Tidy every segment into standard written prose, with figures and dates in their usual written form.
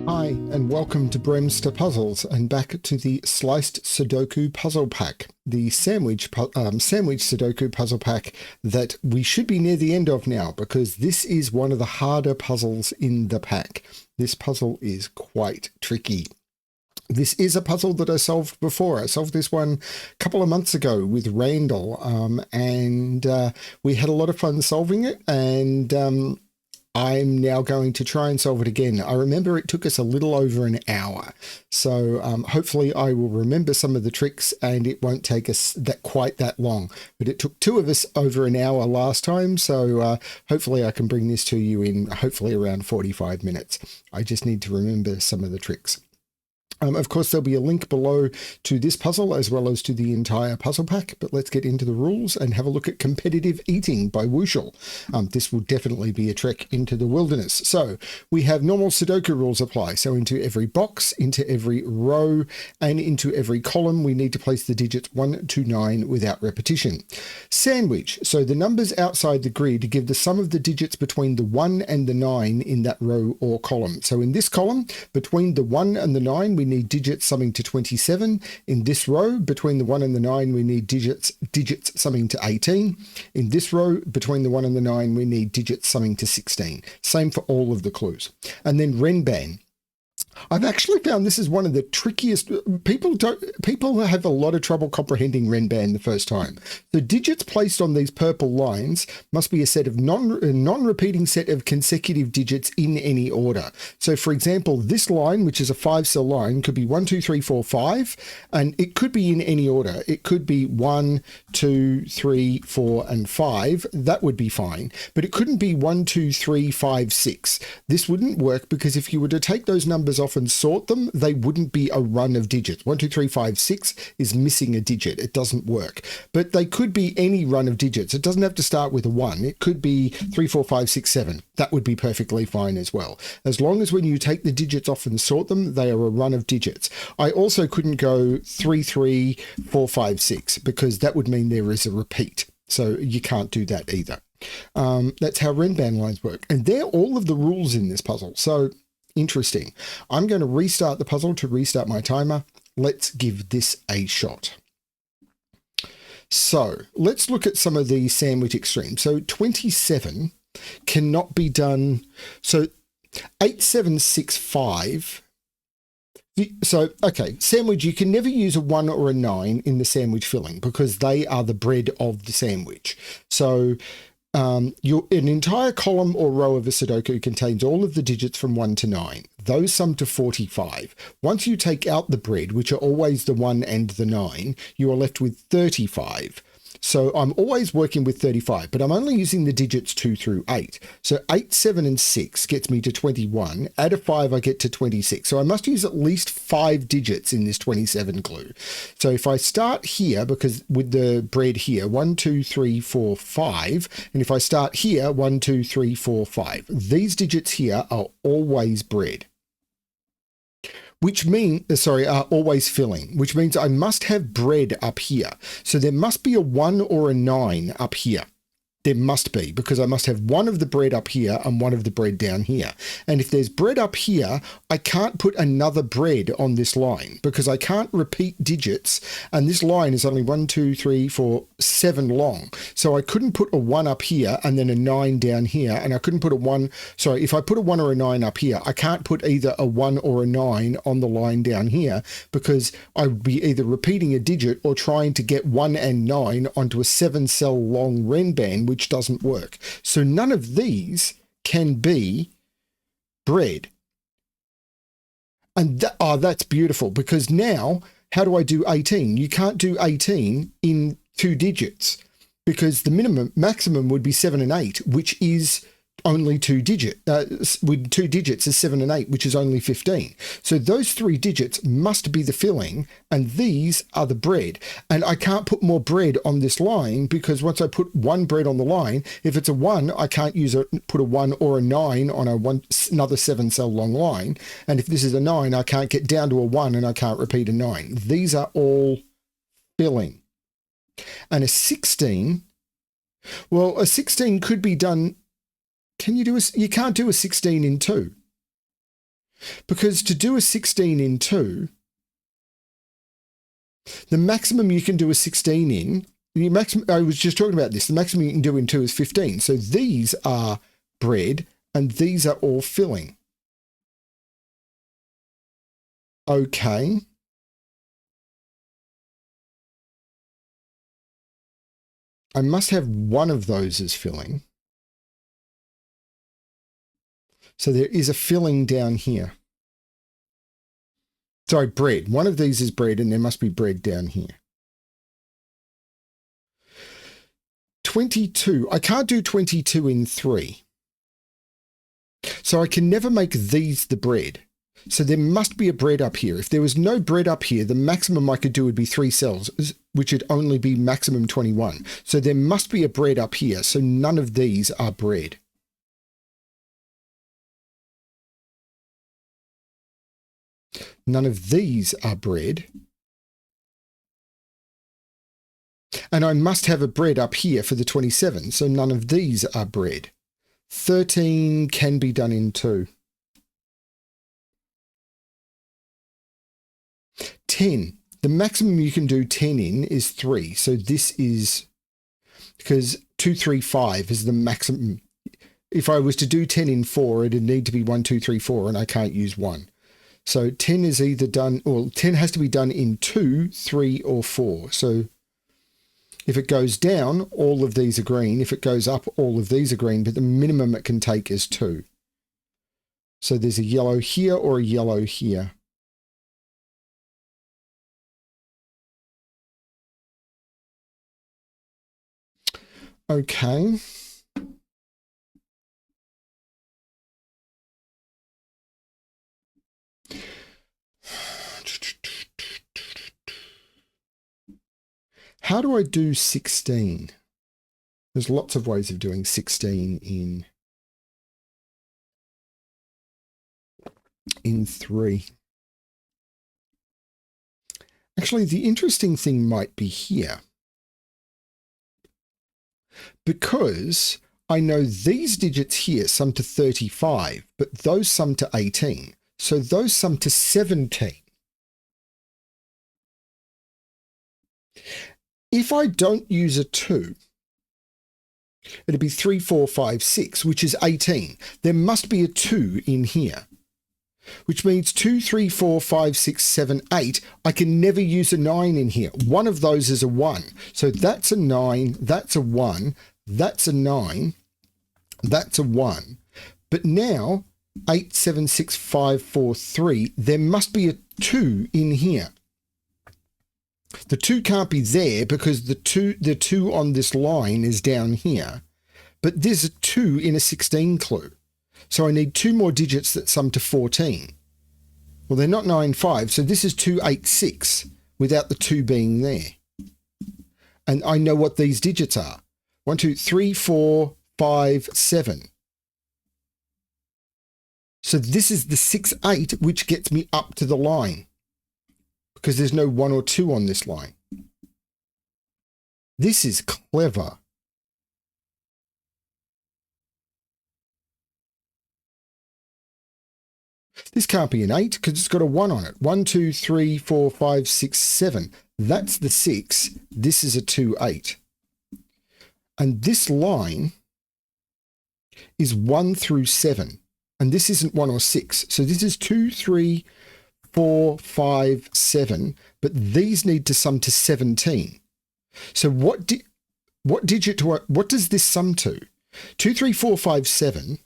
Hi, and welcome to BremSter Puzzles, and back to the Sliced Sudoku Puzzle Pack, the sandwich Sudoku Puzzle Pack that we should be near the end of now, because this is one of the harder puzzles in the pack. This puzzle is quite tricky. This is a puzzle that I solved before. I solved this one a couple of months ago with Randall, and we had a lot of fun solving it, and I'm now going to try and solve it again. I remember it took us a little over an hour, so hopefully I will remember some of the tricks and it won't take us quite that long. But it took two of us over an hour last time, so hopefully I can bring this to you in hopefully around 45 minutes. I just need to remember some of the tricks. Of course, there'll be a link below to this puzzle as well as to the entire puzzle pack, but let's get into the rules and have a look at competitive eating by Wuschel. This will definitely be a trek into the wilderness. So we have normal Sudoku rules apply. So into every box, into every row, and into every column, we need to place the digits 1 to 9 without repetition. Sandwich. So the numbers outside the grid give the sum of the digits between the 1 and the 9 in that row or column. So in this column, between the 1 and the 9, we need digits summing to 27. In this row, between the 1 and the 9, we need digits summing to 18. In this row, between the 1 and the 9, we need digits summing to 16. Same for all of the clues. And then Renban. I've actually found this is one of the trickiest. People have a lot of trouble comprehending Renban the first time. The digits placed on these purple lines must be a set of non-repeating set of consecutive digits in any order. So for example, this line, which is a 5-cell line, could be 1, 2, 3, 4, 5, and it could be in any order. It could be 1, 2, 3, 4, and 5. That would be fine, but it couldn't be 1, 2, 3, 5, 6. This wouldn't work because if you were to take those numbers off and sort them, they wouldn't be a run of digits. 1, 2, 3, 5, 6 is missing a digit. It doesn't work. But they could be any run of digits. It doesn't have to start with a 1. It could be 3, 4, 5, 6, 7. That would be perfectly fine as well. As long as when you take the digits off and sort them, they are a run of digits. I also couldn't go 3, 3, 4, 5, 6 because that would mean there is a repeat. So you can't do that either. That's how Renban lines work. And they're all of the rules in this puzzle. So interesting. I'm going to restart the puzzle to restart my timer. Let's give this a shot. So let's look at some of the sandwich extremes. So 27 cannot be done. So 8, 7, 6, 5. So, okay, sandwich, you can never use a 1 or a 9 in the sandwich filling because they are the bread of the sandwich. So an entire column or row of a Sudoku contains all of the digits from 1 to 9. Those sum to 45. Once you take out the bread, which are always the 1 and the 9, you are left with 35. So I'm always working with 35, but I'm only using the digits 2 through 8. So 8, 7, and 6 gets me to 21. Add a 5, I get to 26. So I must use at least 5 digits in this 27 clue. So if I start here, because with the bread here, 1, 2, 3, 4, 5. And if I start here, 1, 2, 3, 4, 5. These digits here are always bread. Which means, are always filling, which means I must have bread up here. So there must be a 1 or a 9 up here. There must be, because I must have one of the bread up here and one of the bread down here. And if there's bread up here, I can't put another bread on this line because I can't repeat digits. And this line is only 1, 2, 3, 4, 7 long. So I couldn't put a 1 up here and then a 9 down here. And I couldn't put a 1. Sorry, if I put a 1 or a 9 up here, I can't put either a 1 or a 9 on the line down here because I would be either repeating a digit or trying to get 1 and 9 onto a 7-cell long Renban, which doesn't work. So none of these can be bread. And that's beautiful because now, how do I do 18? You can't do 18 in 2 digits because the maximum would be 7 and 8, which is only 2 digits. With 2 digits is 7 and 8, which is only 15. So those 3 digits must be the filling, and these are the bread. And I can't put more bread on this line because once I put 1 bread on the line, if it's a 1, I can't put a 1 or a 9 on another 7-cell long line. And if this is a 9, I can't get down to a 1 and I can't repeat a 9. These are all filling. And a 16, well, a 16 could be done. You can't do a 16 in 2. Because to do a 16 in 2, the maximum you can do a 16 in, the maximum, I was just talking about this, the maximum you can do in 2 is 15. So these are bread and these are all filling. Okay. I must have one of those as filling. So there is a filling down here. Sorry, bread. One of these is bread and there must be bread down here. 22. I can't do 22 in 3. So I can never make these the bread. So there must be a bread up here. If there was no bread up here, the maximum I could do would be 3 cells, which would only be maximum 21. So there must be a bread up here. So none of these are bread. None of these are bread. And I must have a bread up here for the 27. So none of these are bread. 13 can be done in 2. 10. The maximum you can do 10 in is 3. So this is, because 2, 3, 5 is the maximum. If I was to do 10 in 4, it'd need to be 1, 2, 3, 4, and I can't use 1. So 10 is either done, or 10 has to be done in 2, 3, or 4. So if it goes down, all of these are green. If it goes up, all of these are green, but the minimum it can take is 2. So there's a yellow here or a yellow here. Okay. How do I do 16? There's lots of ways of doing 16 in 3. Actually, the interesting thing might be here. Because I know these digits here sum to 35, but those sum to 18. So those sum to 17. If I don't use a 2, it'd be 3, 4, 5, 6, which is 18. There must be a 2 in here, which means 2, 3, 4, 5, 6, 7, 8. I can never use a 9 in here. One of those is a 1. So that's a 9, that's a 1, that's a 9, that's a 1. But now, 8, 7, 6, 5, 4, 3, there must be a 2 in here. The 2 can't be there because the 2 on this line is down here. But there's a 2 in a 16 clue. So I need 2 more digits that sum to 14. Well, they're not 9, 5, so this is 2, 8, 6 without the 2 being there. And I know what these digits are. 1, 2, 3, 4, 5, 7. So this is the 6, 8, which gets me up to the line, because there's no 1 or 2 on this line. This is clever. This can't be an 8 because it's got a 1 on it. 1, 2, 3, 4, 5, 6, 7. That's the 6. This is a 2, 8. And this line is 1 through 7. And this isn't 1 or 6. So this is 2, 3, 4, 5, 7. But these need to sum to 17. So what digit what does this sum to? 2, 3, 4, 5, 7.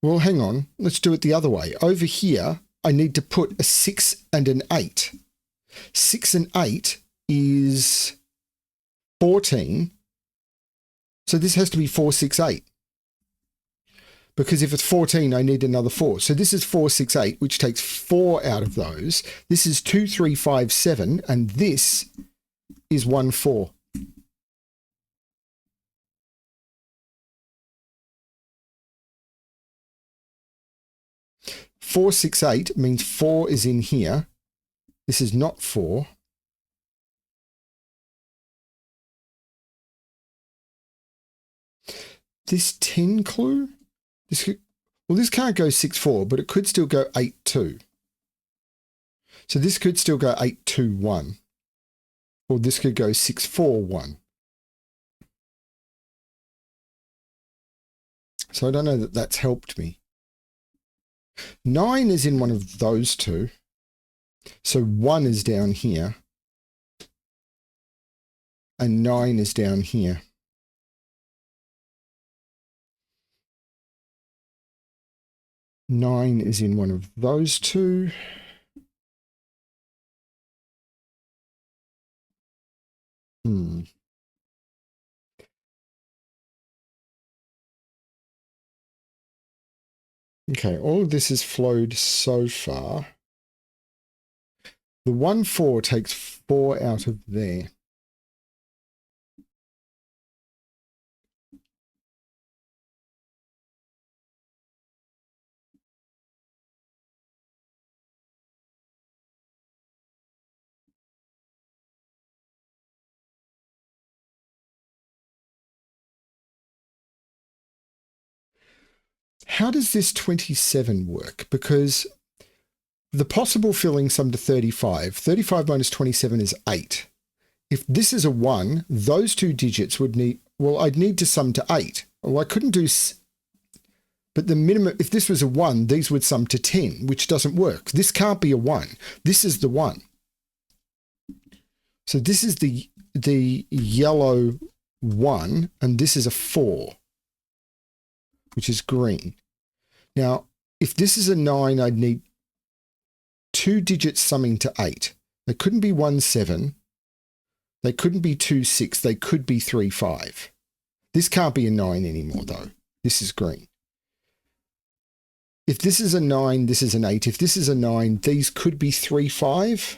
Well, hang on. Let's do it the other way. Over here, I need to put a 6 and an 8. 6 and 8 is 14. So this has to be 4, 6, 8. Because if it's 14, I need another 4. So this is 4, 6, 8, which takes 4 out of those. This is 2, 3, 5, 7. And this is 1, 4. 4, 6, 8 means 4 is in here. This is not 4. This 10 clue This could, well, this can't go 6-4, but it could still go 8-2. So this could still go 8-2-1. Or this could go 6-4-1. So I don't know that that's helped me. 9 is in one of those two. So 1 is down here. And 9 is down here. Nine is in one of those two. Okay, all of this has flowed so far. The 1-4 takes 4 out of there. How does this 27 work? Because the possible filling sum to 35. 35 minus 27 is 8. If this is a 1, those two digits would need, well, I'd need to sum to 8. Well, I couldn't do, but the minimum, if this was a 1, these would sum to 10, which doesn't work. This can't be a 1. This is the 1. So this is the yellow 1, and this is a 4, which is green. Now, if this is a 9, I'd need 2 digits summing to 8. They couldn't be 1-7. They couldn't be 2-6. They could be 3-5. This can't be a 9 anymore, though. This is green. If this is a 9, this is an 8. If this is a 9, these could be 3-5.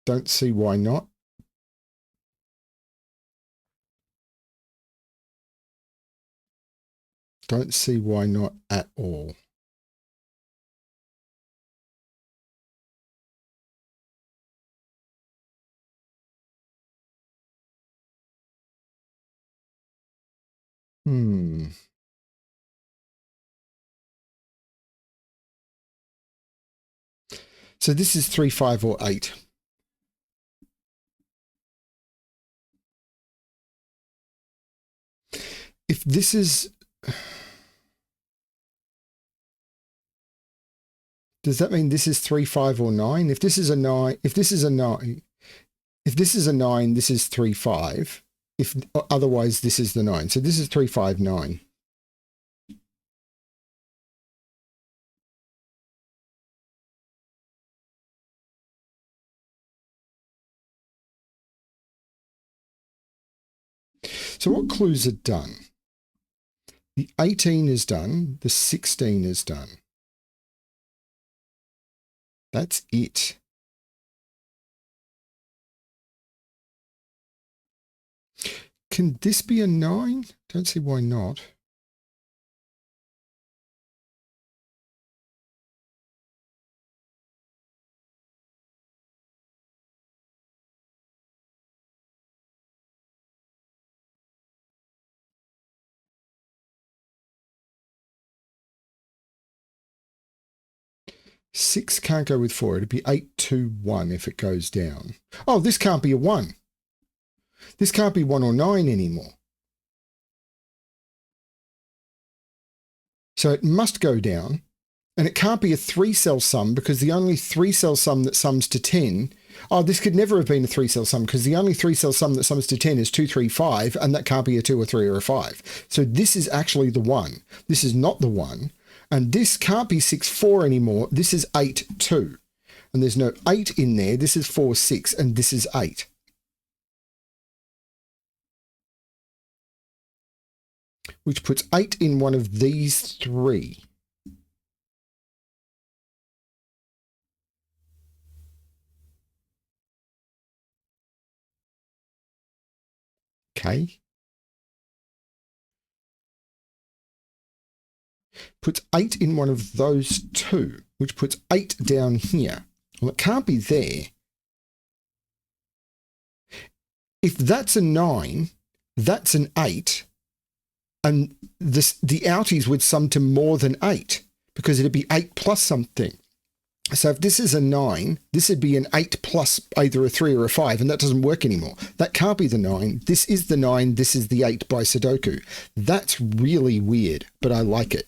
Don't see why not. Don't see why not at all. So this is 3, 5, or 8. If this is... Does that mean this is 3, 5, or 9? If this is a 9, if this is a 9, if this is a 9, this is 3, 5. If otherwise, this is the 9. So this is 3, 5, 9. So what clues are done? The 18 is done. The 16 is done. That's it. Can this be a 9? Don't see why not. Six can't go with 4. It'd be 8, 2, 1 if it goes down. Oh, this can't be a 1. This can't be 1 or 9 anymore. So it must go down. And it can't be a 3-cell sum because the only 3-cell sum that sums to 10... Oh, this could never have been a 3-cell sum because the only 3-cell sum that sums to 10 is 2, 3, 5, and that can't be a 2, or 3, or a 5. So this is actually the 1. This is not the 1. And this can't be 6, 4 anymore. This is 8, 2. And there's no 8 in there. This is 4, 6, and this is 8. Which puts 8 in one of these 3. Okay. Puts 8 in one of those 2, which puts 8 down here. Well, it can't be there. If that's a 9, that's an 8, and the outies would sum to more than 8 because it'd be 8 plus something. So if this is a 9, this would be an 8 plus either a 3 or a 5, and that doesn't work anymore. That can't be the 9. This is the 9. This is the 8 by Sudoku. That's really weird, but I like it.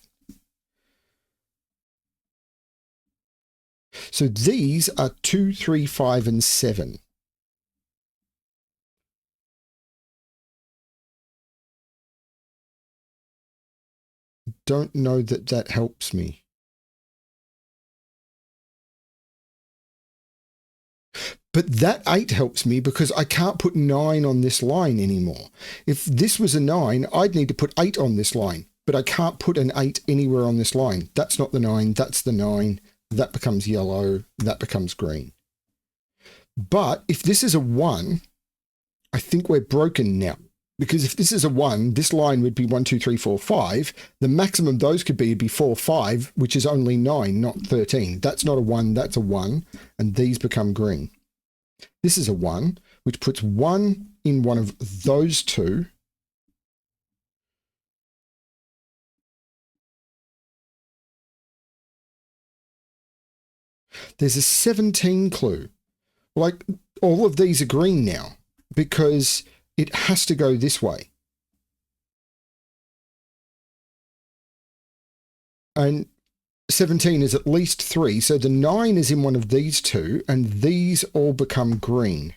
So these are 2, 3, 5, and 7. Don't know that that helps me. But that 8 helps me because I can't put 9 on this line anymore. If this was a 9, I'd need to put 8 on this line, but I can't put an 8 anywhere on this line. That's not the 9, that's the 9. That becomes yellow, that becomes green. But if this is a 1, I think we're broken now. Because if this is a 1, this line would be 1, 2, 3, 4, 5. The maximum those could be would be 4, 5, which is only 9, not 13. That's not a 1, that's a 1. And these become green. This is a 1, which puts 1 in one of those two. There's a 17 clue. Like, all of these are green now because it has to go this way. And 17 is at least 3, so the 9 is in one of these two, and these all become green.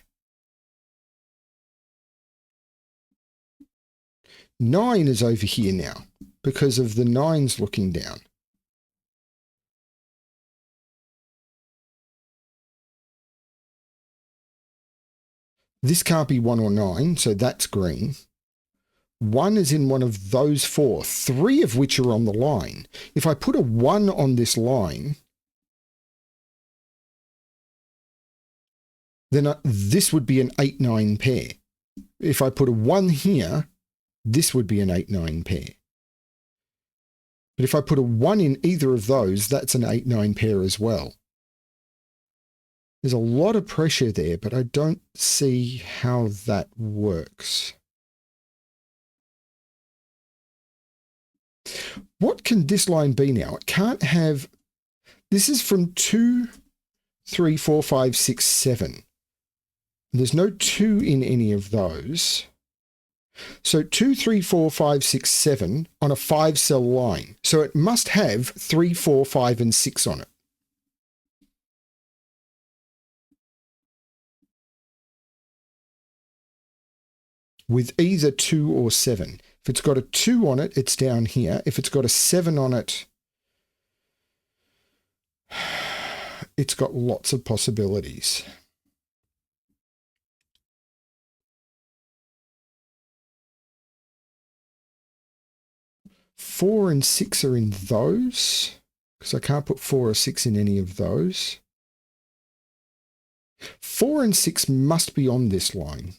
9 is over here now because of the 9's looking down. This can't be 1 or 9, so that's green. 1 is in one of those 4, 3 of which are on the line. If I put a 1 on this line, then this would be an 8-9 pair. If I put a 1 here, this would be an 8-9 pair. But if I put a 1 in either of those, that's an 8-9 pair as well. There's a lot of pressure there, but I don't see how that works. What can this line be now? It can't have... This is from 2, 3, 4, 5, 6, 7. There's no 2 in any of those. So 2, 3, 4, 5, 6, 7 on a 5-cell line. So it must have 3, 4, 5, and 6 on it. With either 2 or 7. If it's got a 2 on it, it's down here. If it's got a 7 on it, it's got lots of possibilities. Four and 6 are in those, because I can't put 4 or 6 in any of those. 4 and 6 must be on this line.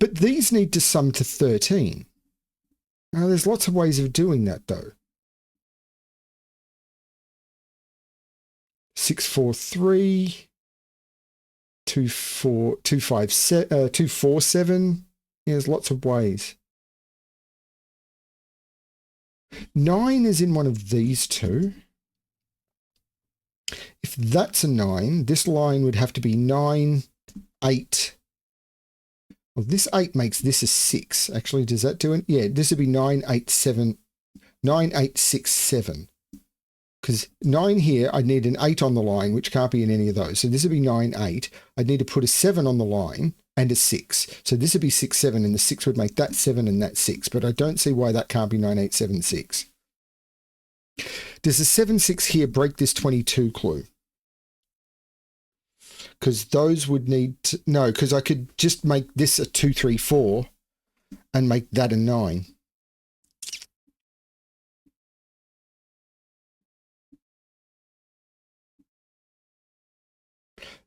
But these need to sum to 13. Now, there's lots of ways of doing that, though. 6, 4, 3, 2, 4, 2, 5, 2, 4, 7. Yeah, there's lots of ways. 9 is in one of these two. If that's a 9, this line would have to be 9, 8. Well, this 8 makes this a 6. Actually, does that do it? Yeah, this would be 9, 8, 7, 9, 8, 6, 7. Because 9 here, I'd need an 8 on the line, which can't be in any of those. So this would be 9, 8. I'd need to put a 7 on the line and a 6. So this would be 6, 7, and the 6 would make that 7 and that 6. But I don't see why that can't be 9, 8, 7, 6. Does the 7, 6 here break this 22 clue? Because those would need to... No, because I could just make this a 2, 3, 4 and make that a 9.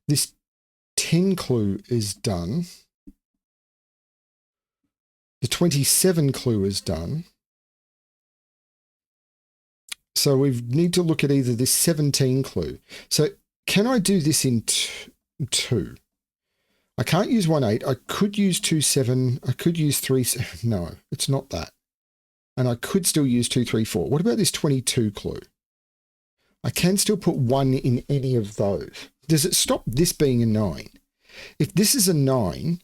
This 10 clue is done. The 27 clue is done. So we need to look at either this 17 clue. So can I do this in 2? I can't use 1 8. I could use 2 7. I could use 3. No, it's not that. And I could still use 2 3 4. What about this 22 clue? I can still put 1 in any of those. Does it stop this being a 9? If this is a 9,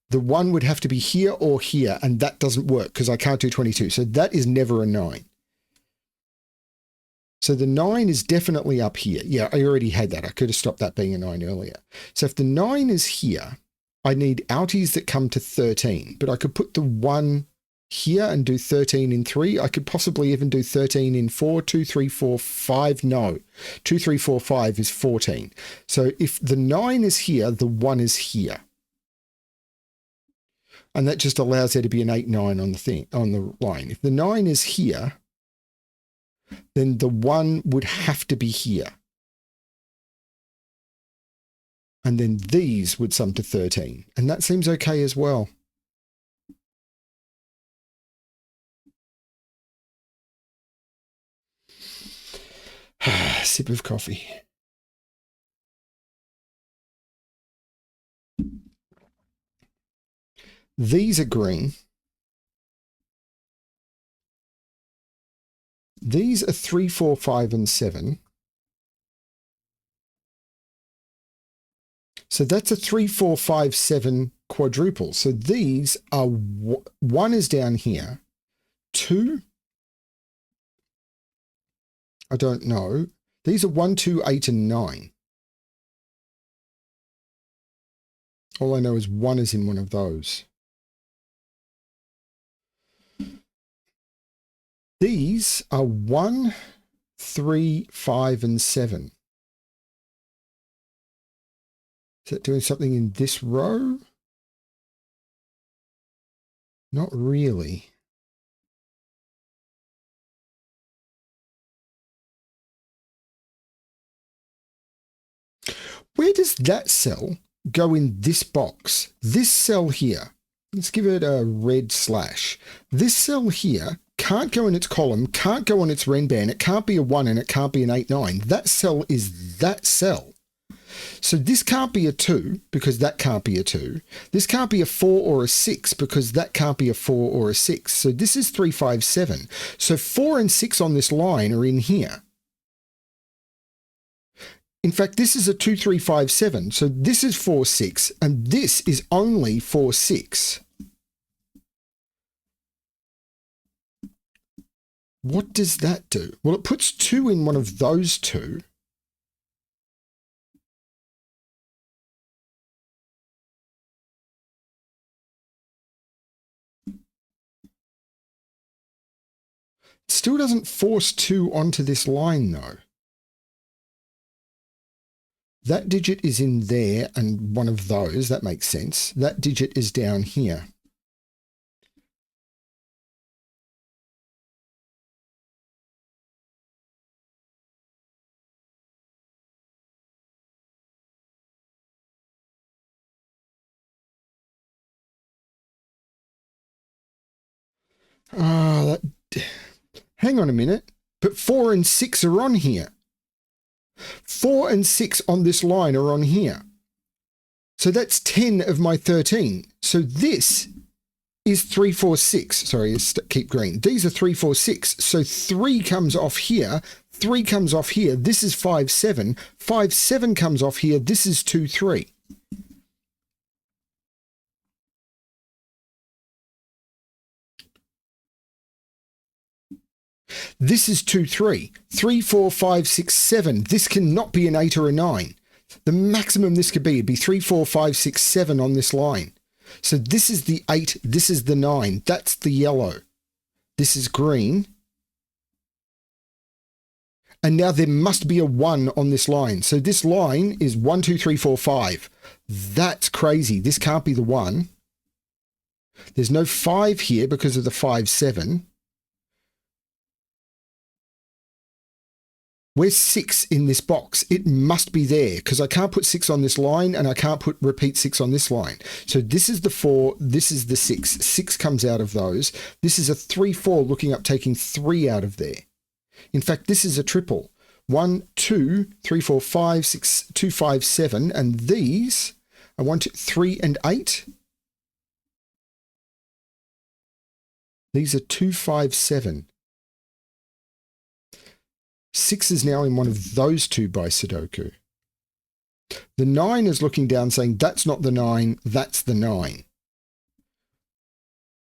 the 1 would have to be here or here, and that doesn't work because I can't do 22. So that is never a 9. So the 9 is definitely up here. Yeah, I already had that. I could have stopped that being a 9 earlier. So if the 9 is here, I need outies that come to 13, but I could put the 1 here and do 13 in 3. I could possibly even do 13 in 4, 2, 3, 4, 5. No, 2, 3, 4, 5 is 14. So if the 9 is here, the 1 is here. And that just allows there to be an 8, 9 on the line. If the 9 is here, then the 1 would have to be here. And then these would sum to 13. And that seems okay as well. Sip of coffee. These are green. These are 3, 4, 5, and 7. So that's a 3, 4, 5, 7 quadruple. So these are, 1 is down here. 2, I don't know. These are 1, 2, 8, and 9. All I know is 1 is in one of those. These are 1, 3, 5, and 7. Is that doing something in this row? Not really. Where does that cell go in this box? This cell here, let's give it a red slash. This cell here can't go in its column, can't go on its Renban, it can't be a 1 and it can't be an 8, 9. That cell is that cell. So this can't be a 2 because that can't be a 2. This can't be a 4 or a 6 because that can't be a 4 or a 6. So this is 3, 5, 7. So 4 and 6 on this line are in here. In fact, this is a 2, 3, 5, 7. So this is 4, 6, and this is only 4, 6. What does that do? Well, it puts 2 in one of those 2. It still doesn't force 2 onto this line, though. That digit is in there and one of those. That makes sense. That digit is down here. Hang on a minute. But 4 and 6 are on here. 4 and 6 on this line are on here. So that's 10 of my 13. So this is 3, 4, 6. Sorry, keep green. These are 3, 4, 6. So 3 comes off here. 3 comes off here. This is 5, 7. 5, 7 comes off here. This is 2, 3. This is 2, 3. 3, 4, 5, 6, 7. This cannot be an 8 or a 9. The maximum this could be would be 3, 4, 5, 6, 7 on this line. So this is the 8. This is the 9. That's the yellow. This is green. And now there must be a 1 on this line. So this line is 1, 2, 3, 4, 5. That's crazy. This can't be the 1. There's no 5 here because of the 5, 7. Where's 6 in this box? It must be there because I can't put 6 on this line and I can't repeat 6 on this line. So this is the 4, this is the 6. 6 comes out of those. This is a 3, 4 looking up, taking 3 out of there. In fact, this is a triple. 1, 2, 3, 4, 5, 6, 2, 5, 7. And these are 1, 2, 3, and 8. These are 2, 5, 7. 6 is now in one of those two by Sudoku. The 9 is looking down saying, that's not the 9, that's the 9.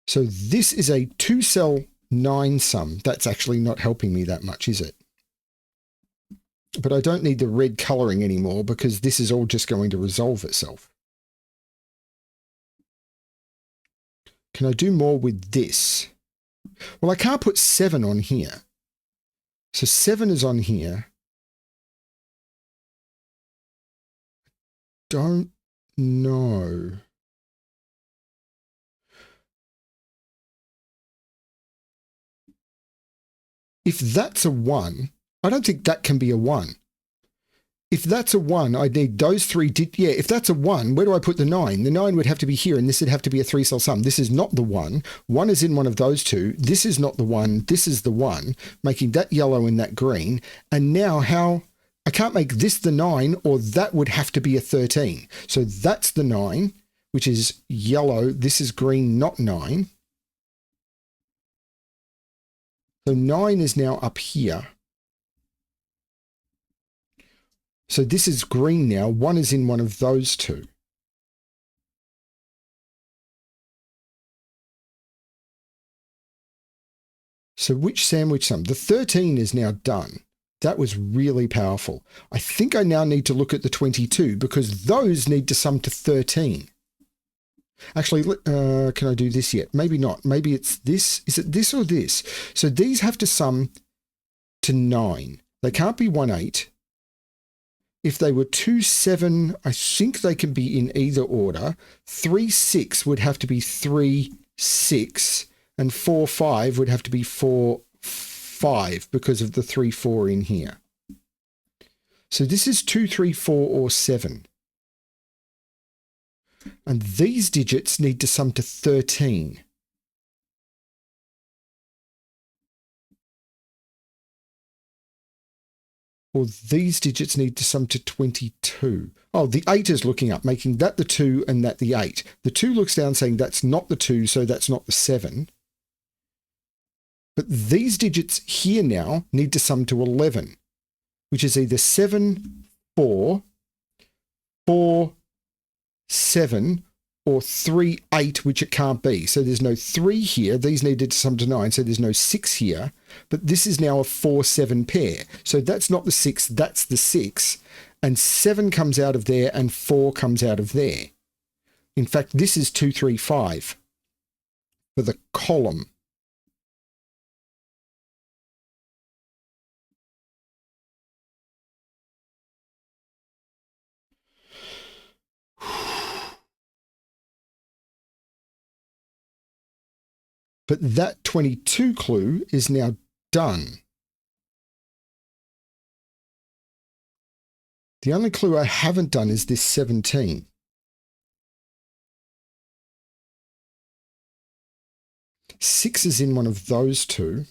So this is a 2-cell 9 sum. That's actually not helping me that much, is it? But I don't need the red colouring anymore because this is all just going to resolve itself. Can I do more with this? Well, I can't put 7 on here. So 7 is on here. Don't know. If that's a 1, I don't think that can be a 1. If that's a 1, I'd need those three. Yeah, if that's a 1, where do I put the 9? The 9 would have to be here, and this would have to be a 3-cell sum. This is not the 1. 1 is in one of those two. This is not the 1. This is the 1, making that yellow and that green. And now how... I can't make this the 9, or that would have to be a 13. So that's the 9, which is yellow. This is green, not 9. So 9 is now up here. So this is green now. 1 is in one of those two. So which sandwich sum? The 13 is now done. That was really powerful. I think I now need to look at the 22 because those need to sum to 13. Actually, can I do this yet? Maybe not. Maybe it's this. Is it this or this? So these have to sum to 9. They can't be 1, 8. If they were 2, 7, I think they can be in either order. 3, 6 would have to be 3, 6. And 4, 5 would have to be 4, 5 because of the 3, 4 in here. So this is 2, 3, 4, or 7. And these digits need to sum to 13. Or these digits need to sum to 22. Oh, the 8 is looking up, making that the 2 and that the 8. The 2 looks down saying that's not the 2, so that's not the 7. But these digits here now need to sum to 11, which is either 7, 4, 4, 7, or 3, 8, which it can't be. So there's no 3 here. These needed to sum to 9, so there's no 6 here. But this is now a 4, 7 pair. So that's not the 6, that's the 6. And 7 comes out of there and 4 comes out of there. In fact, this is 2, 3, 5 for the column. But that 22 clue is now done. The only clue I haven't done is this 17. Six is in one of those two.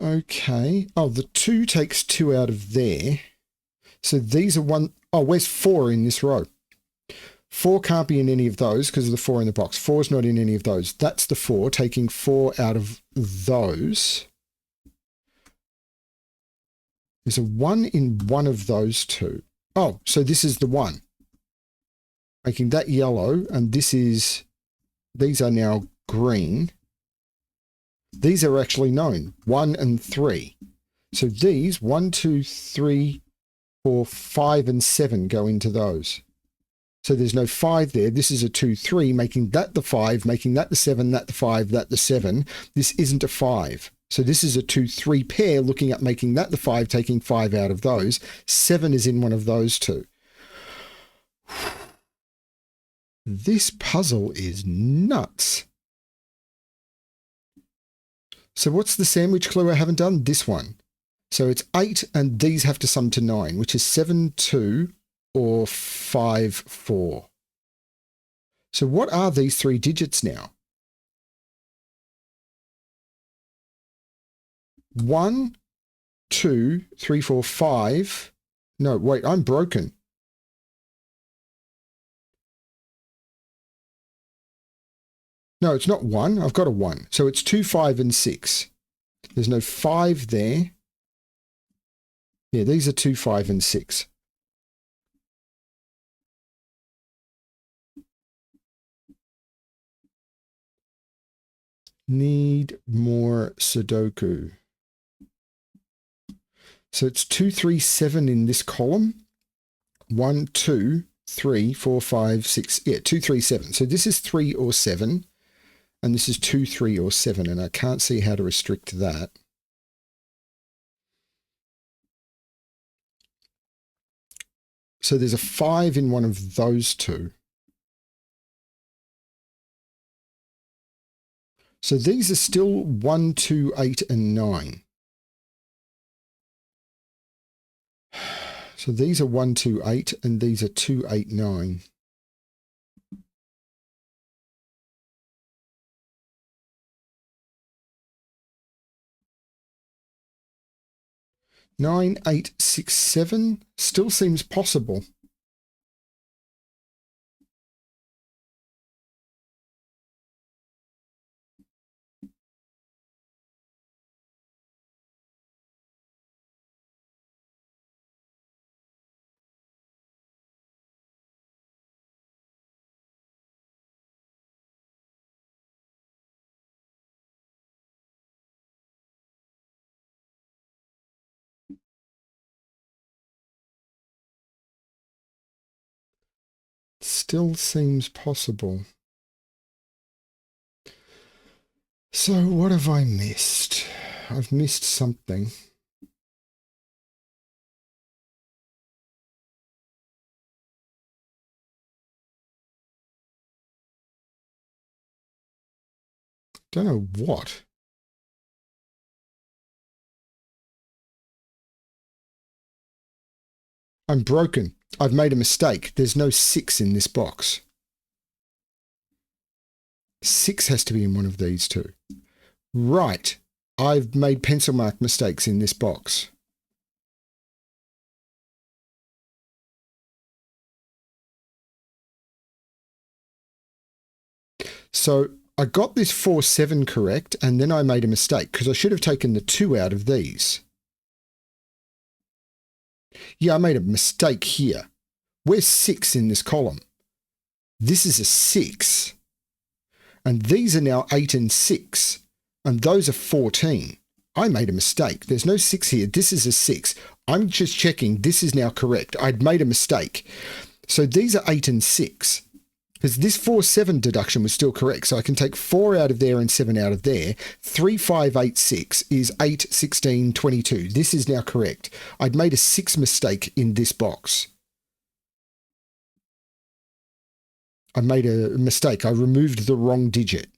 Okay. Oh, the 2 takes 2 out of there. So these are 1. Oh, where's 4 in this row? 4 can't be in any of those because of the 4 in the box. 4 is not in any of those. That's the 4, taking 4 out of those. There's a 1 in one of those two. Oh, so this is the 1. Making that yellow, and this is... These are now green. These are actually known, 1 and 3. So these, 1, 2, 3, 4, 5, and 7 go into those. So there's no 5 there. This is a 2, 3, making that the 5, making that the 7, that the 5, that the 7. This isn't a 5. So this is a 2, 3 pair looking at making that the 5, taking 5 out of those. 7 is in one of those two. This puzzle is nuts. So what's the sandwich clue I haven't done? This one. So it's 8 and these have to sum to 9, which is 7, 2 or 5, 4. So what are these three digits now? 1, 2, 3, 4, 5. No, wait, I'm broken. No, it's not 1. I've got a 1. So it's 2, 5, and 6. There's no 5 there. Yeah, these are 2, 5, and 6. Need more Sudoku. So it's 2, 3, 7 in this column. 1, 2, 3, 4, 5, 6. Yeah, 2, 3, 7. So this is 3 or 7. And this is 2, 3, or 7. And I can't see how to restrict that. So there's a 5 in one of those two. So these are still 1, 2, 8, and 9. So these are 1, 2, 8, and these are 2, 8, 9. Nine, 8, 6, 7 still seems possible. Still seems possible. So what have I missed? I've missed something. Don't know what. I'm broken. I've made a mistake. There's no 6 in this box. 6 has to be in one of these two. Right. I've made pencil mark mistakes in this box. So I got this 4, 7 correct, and then I made a mistake because I should have taken the 2 out of these. Yeah, I made a mistake here. Where's 6 in this column? This is a 6. And these are now 8 and 6. And those are 14. I made a mistake. There's no 6 here. This is a 6. I'm just checking this is now correct. I'd made a mistake. So these are 8 and 6. Because this 4, 7 deduction was still correct. So I can take 4 out of there and 7 out of there. 3, 5, 8, 6 is 8, 16, 22. This is now correct. I'd made a 6 mistake in this box. I made a mistake. I removed the wrong digit.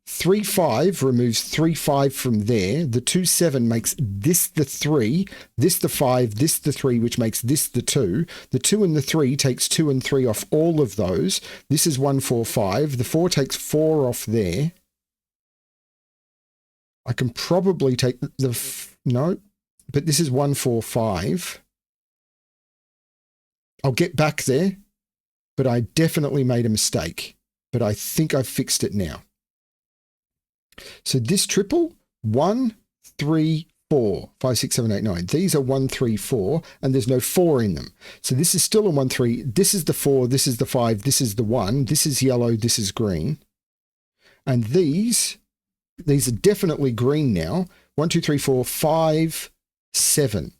3, 5 removes 3, 5 from there. The 2, 7 makes this the 3, this the 5, this the 3, which makes this the 2. The 2 and the 3 takes 2 and 3 off all of those. This is 1, 4, 5. The 4 takes 4 off there. I can probably take no, but this is 1, 4, 5. I'll get back there, but I definitely made a mistake. But I think I've fixed it now. So this triple, 1, 3, 4, 5, 6, 7, 8, 9. These are 1, 3, 4, and there's no 4 in them. So this is still a 1, 3. This is the 4, this is the 5, this is the 1. This is yellow, this is green. And these are definitely green now. 1, 2, 3, 4, 5, 7.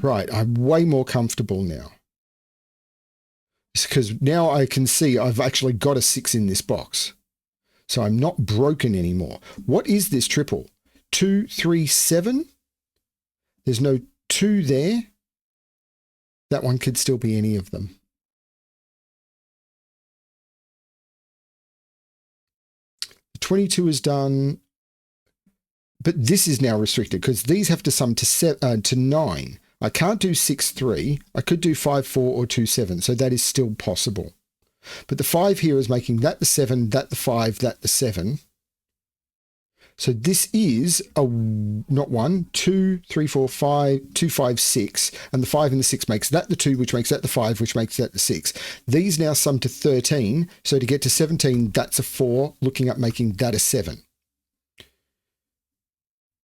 Right, I'm way more comfortable now. It's because now I can see I've actually got a 6 in this box. So I'm not broken anymore. What is this triple? 2, 3, 7. There's no 2 there. That one could still be any of them. The 22 is done, but this is now restricted because these have to sum to 9. I can't do 6, 3. I could do 5, 4 or 2, 7. So that is still possible. But the 5 here is making that the 7, that the 5, that the 7. So this is a not 1, 2, 3, 4, 5, 2, 5, 6. And the 5 and the 6 makes that the 2, which makes that the 5, which makes that the 6. These now sum to 13. So to get to 17, that's a 4, looking up making that a 7.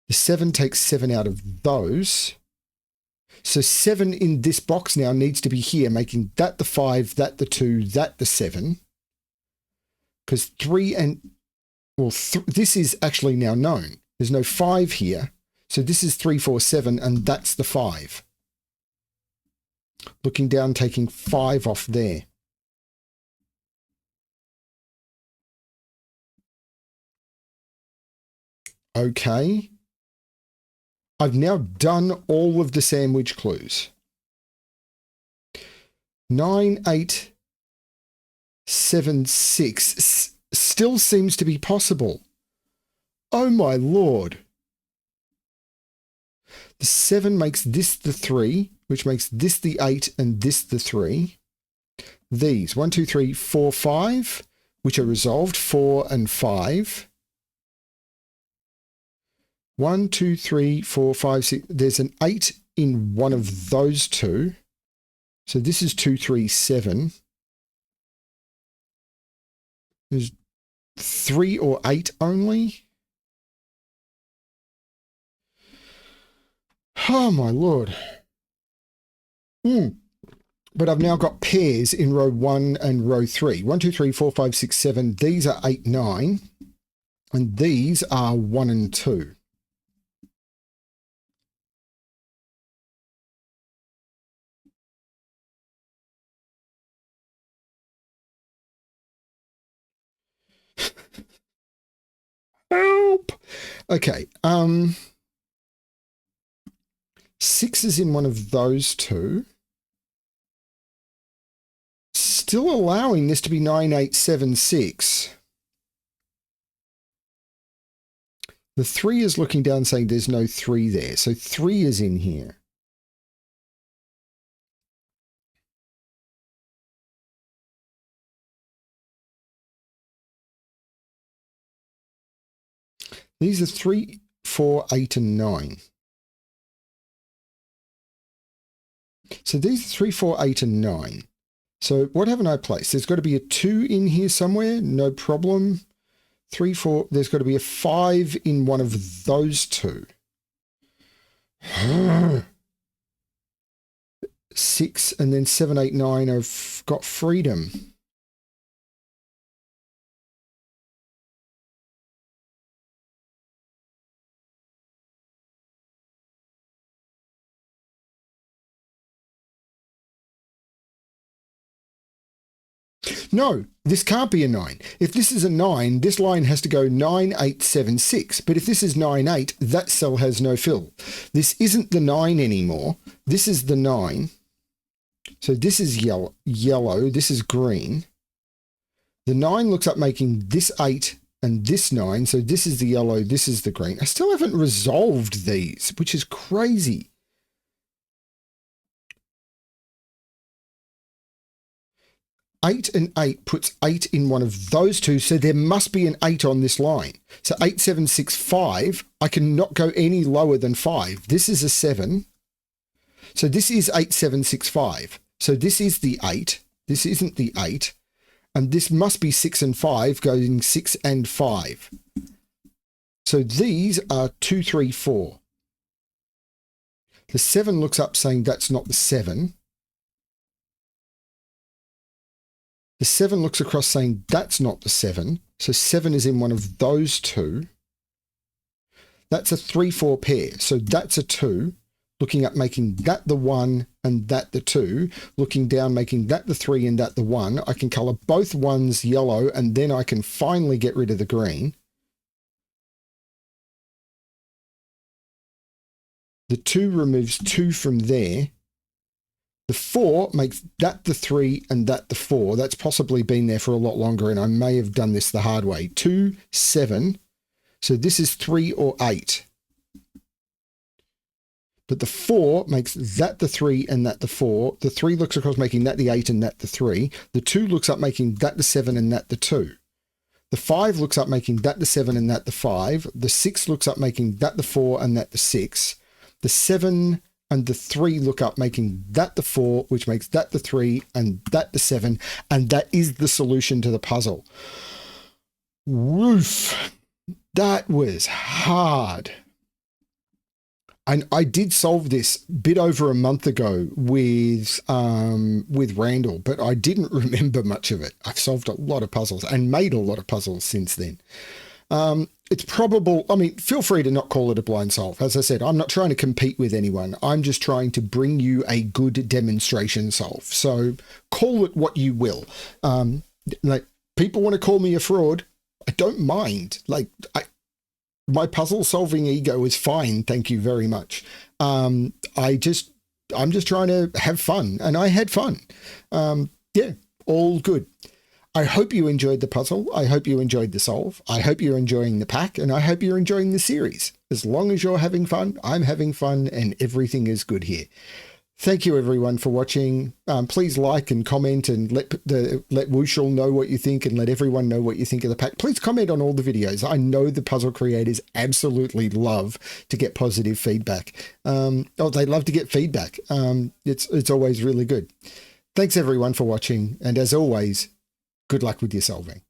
The 7 takes 7 out of those. So 7 in this box now needs to be here, making that the 5, that the 2, that the 7. Because 3 and... Well, this is actually now known. There's no 5 here. So this is 3, 4, 7, and that's the 5. Looking down, taking 5 off there. Okay. I've now done all of the sandwich clues. 9, 8, 7, 6 still seems to be possible. Oh my lord. The 7 makes this the 3, which makes this the 8 and this the 3. These 1, 2, 3, 4, 5, which are resolved, 4 and 5. 1, 2, 3, 4, 5, 6. There's an 8 in one of those two. So this is 2, 3, 7. There's 3 or 8 only. Oh my lord. But I've now got pairs in row 1 and row 3. 1, 2, 3, 4, 5, 6, 7. These are 8, 9. And these are 1 and 2. Help! Okay, 6 is in one of those two. Still allowing this to be 9, 8, 7, 6. The 3 is looking down saying there's no 3 there. So 3 is in here. These are 3, 4, 8, and 9. So these are 3, 4, 8, and 9. So what haven't I placed? There's got to be a 2 in here somewhere. No problem. 3, 4. There's got to be a 5 in one of those two. 6 and then 7, 8, 9 have got freedom. No, this can't be a 9. If this is a 9, this line has to go 9, 8, 7, 6. But if this is 9, 8, that cell has no fill. This isn't the 9 anymore. This is the 9. So this is yellow. This is green. The 9 looks up making this 8 and this 9. So this is the yellow. This is the green. I still haven't resolved these, which is crazy. 8 and 8 puts 8 in one of those two, so there must be an 8 on this line. So 8, 7, 6, 5, I cannot go any lower than 5. This is a 7. So this is 8, 7, 6, 5. So this is the 8. This isn't the 8. And this must be 6 and 5, going 6 and 5. So these are 2, 3, 4. The 7 looks up saying that's not the 7. The 7 looks across saying that's not the 7. So 7 is in one of those two. That's a 3, 4 pair. So that's a 2. Looking up, making that the 1 and that the 2. Looking down, making that the 3 and that the 1. I can colour both ones yellow and then I can finally get rid of the green. The 2 removes 2 from there. The 4 makes that the 3 and that the 4. That's possibly been there for a lot longer, and I may have done this the hard way. 2, 7. So this is 3 or 8. But the 4 makes that the 3 and that the 4. The 3 looks across making that the 8 and that the 3. The 2 looks up making that the 7 and that the 2. The 5 looks up making that the 7 and that the 5. The 6 looks up making that the 4 and that the 6. The 7 and the 3 look up making that the 4, which makes that the 3 and that the 7. And that is the solution to the puzzle. Woof. That was hard. And I did solve this a bit over a month ago with Randall, but I didn't remember much of it. I've solved a lot of puzzles and made a lot of puzzles since then. It's probable, I mean, feel free to not call it a blind solve. As I said, I'm not trying to compete with anyone. I'm just trying to bring you a good demonstration solve. So call it what you will. Like, people want to call me a fraud. I don't mind. Like, my puzzle solving ego is fine. Thank you very much. I'm just trying to have fun, and I had fun. Yeah, all good. I hope you enjoyed the puzzle. I hope you enjoyed the solve. I hope you're enjoying the pack, and I hope you're enjoying the series. As long as you're having fun, I'm having fun, and everything is good here. Thank you everyone for watching. Please like and comment and let Wuschel know what you think, and let everyone know what you think of the pack. Please comment on all the videos. I know the puzzle creators absolutely love to get positive feedback. They love to get feedback. It's always really good. Thanks everyone for watching. And as always, good luck with your solving.